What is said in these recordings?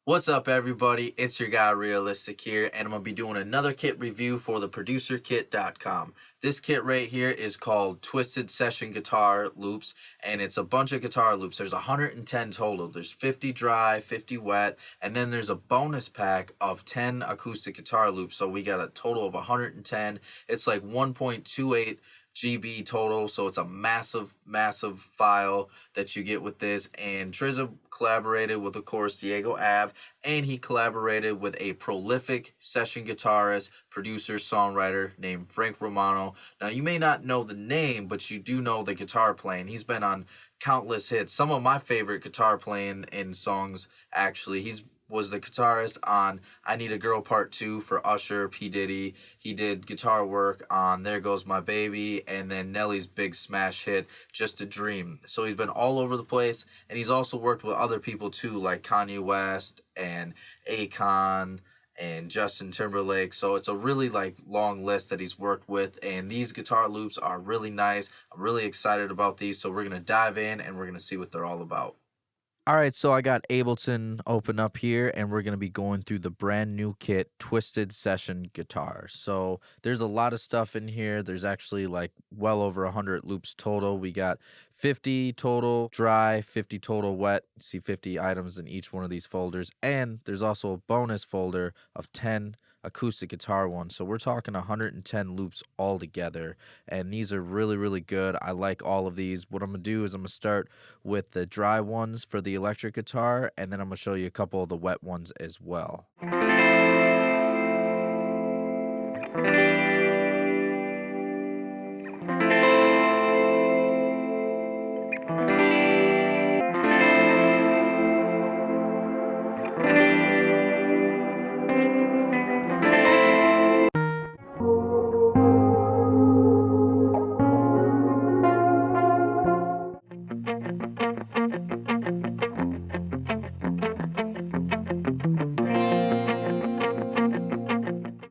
What's up, everybody? It's your guy Realistic here, and I'm going to be doing another kit review for TheProducerKit.com. This kit right here is called Twisted Session Guitar Loops, and it's a bunch of guitar loops. There's 110 total. There's 50 dry, 50 wet, and then there's a bonus pack of 10 acoustic guitar loops, so we got a total of 110. It's like 1.28 GB total, so it's a massive file that you get with this. And Triza collaborated with, of course, Diego Ave, and he collaborated with a prolific session guitarist, producer, songwriter named Frank Romano. Now, you may not know the name, but you do know the guitar playing. He's been on countless hits. Some of my favorite guitar playing in songs, actually. He's was the guitarist on I Need a Girl Part 2 for Usher, P. Diddy. He did guitar work on There Goes My Baby, and then Nelly's big smash hit, Just a Dream. So he's been all over the place, and he's also worked with other people too, like Kanye West and Akon and Justin Timberlake. So it's a really long list that he's worked with, and these guitar loops are really nice. I'm really excited about these, so we're going to dive in and we're going to see what they're all about. All right, so I got Ableton open up here, and we're going to be going through the brand new kit, Twisted Session Guitar. So there's a lot of stuff in here. There's actually well over 100 loops total. We got 50 total dry, 50 total wet. You see 50 items in each one of these folders. And there's also a bonus folder of 10 acoustic guitar ones. So we're talking 110 loops all together, and these are really good. I like all of these. What I'm gonna do is I'm gonna start with the dry ones for the electric guitar, and then I'm gonna show you a couple of the wet ones as well.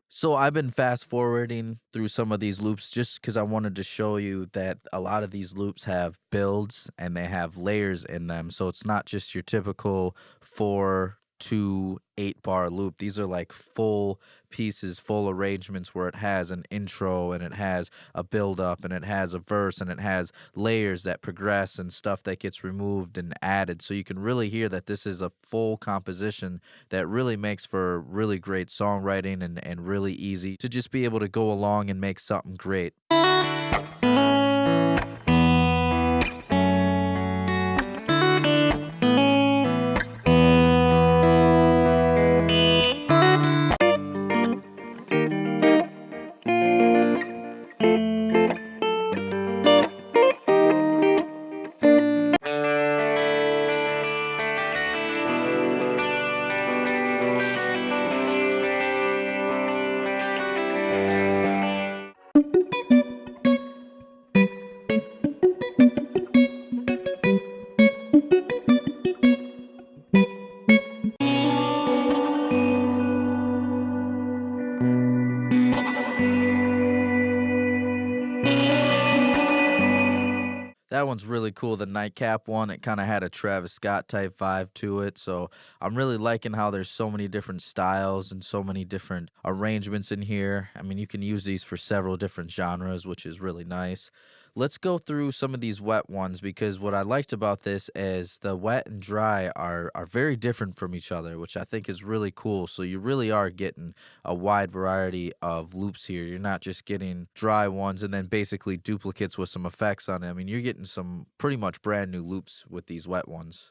So I've been fast forwarding through some of these loops just because I wanted to show you that a lot of these loops have builds and they have layers in them. So it's not just your typical 4 to 8 bar loop. These are like full pieces, full arrangements where it has an intro and it has a build up and it has a verse and it has layers that progress and stuff that gets removed and added. So you can really hear that this is a full composition that really makes for really great songwriting and really easy to just be able to go along and make something great. That one's really cool, the nightcap one. It kind of had a Travis Scott type vibe to it. So I'm really liking how there's so many different styles and so many different arrangements in here. I mean, you can use these for several different genres, which is really nice. Let's go through some of these wet ones, because what I liked about this is the wet and dry are very different from each other, which I think is really cool. So you really are getting a wide variety of loops here. You're not just getting dry ones and then basically duplicates with some effects on it. I mean, you're getting some pretty much brand new loops with these wet ones.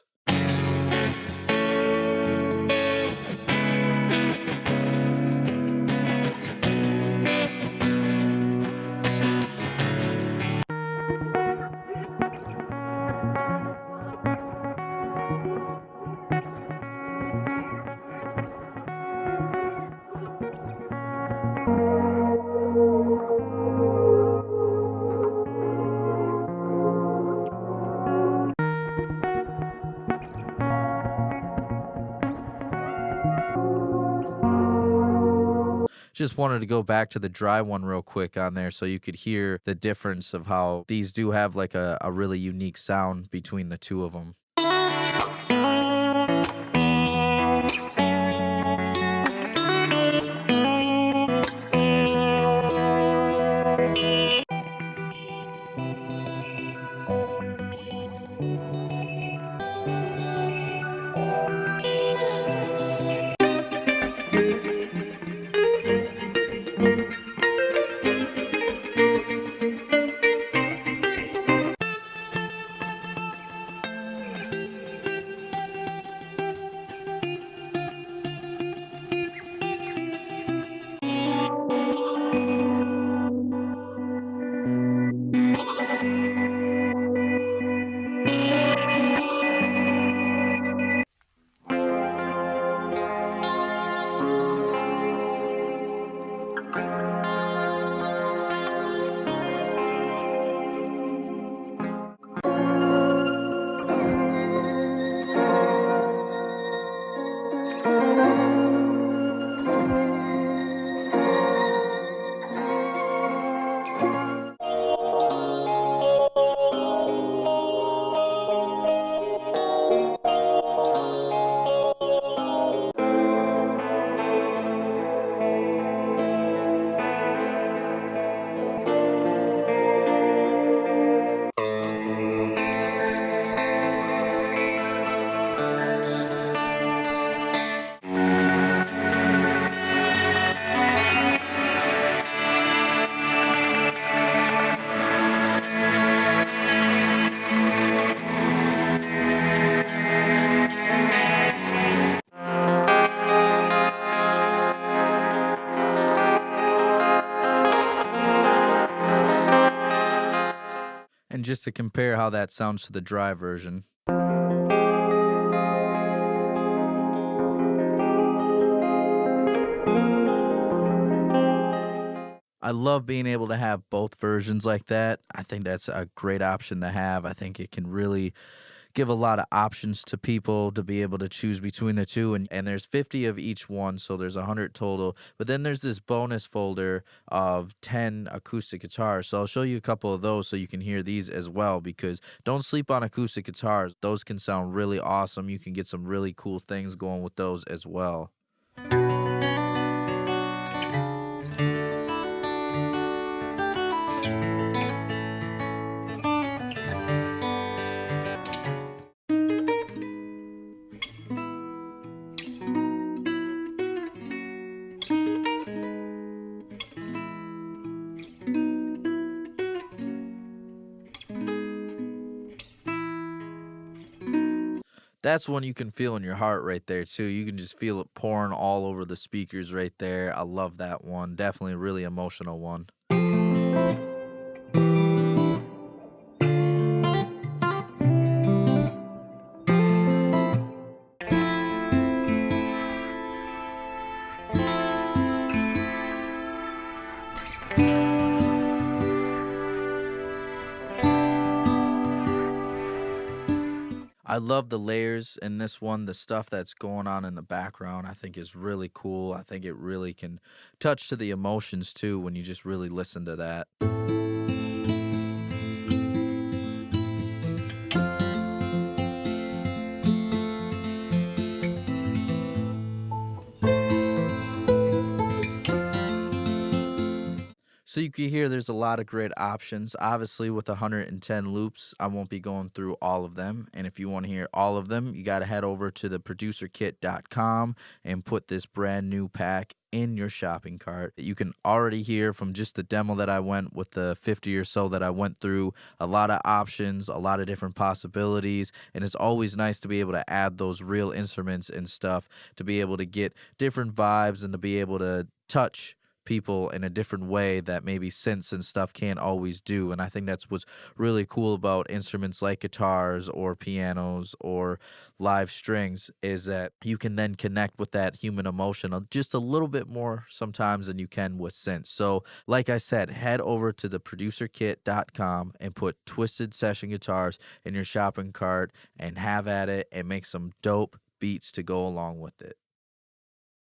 Just wanted to go back to the dry one real quick on there so you could hear the difference of how these do have like a really unique sound between the two of them. just to compare how that sounds to the dry version. I love being able to have both versions like that. I think that's a great option to have. I think it can really give a lot of options to people to be able to choose between the two, and there's 50 of each one, so there's 100 total. But then there's this bonus folder of 10 acoustic guitars, so I'll show you a couple of those so you can hear these as well, because don't sleep on acoustic guitars. Those can sound really awesome. You can get some really cool things going with those as well. That's one you can feel in your heart right there too. You can just feel it pouring all over the speakers right there. I love that one. Definitely a really emotional one. I love the layers in this one. The stuff that's going on in the background, I think, is really cool. I think it really can touch to the emotions too when you just really listen to that. So you can hear there's a lot of great options. Obviously, with 110 loops, I won't be going through all of them. And if you want to hear all of them, you got to head over to TheProducerKit.com and put this brand new pack in your shopping cart. You can already hear from just the demo that I went with, the 50 or so that I went through, a lot of options, a lot of different possibilities. And it's always nice to be able to add those real instruments and stuff to be able to get different vibes and to be able to touch people in a different way that maybe synths and stuff can't always do. And I think that's what's really cool about instruments like guitars or pianos or live strings, is that you can then connect with that human emotion just a little bit more sometimes than you can with synths. So like I said, head over to theproducerkit.com and put Twisted Session Guitars in your shopping cart and have at it and make some dope beats to go along with it.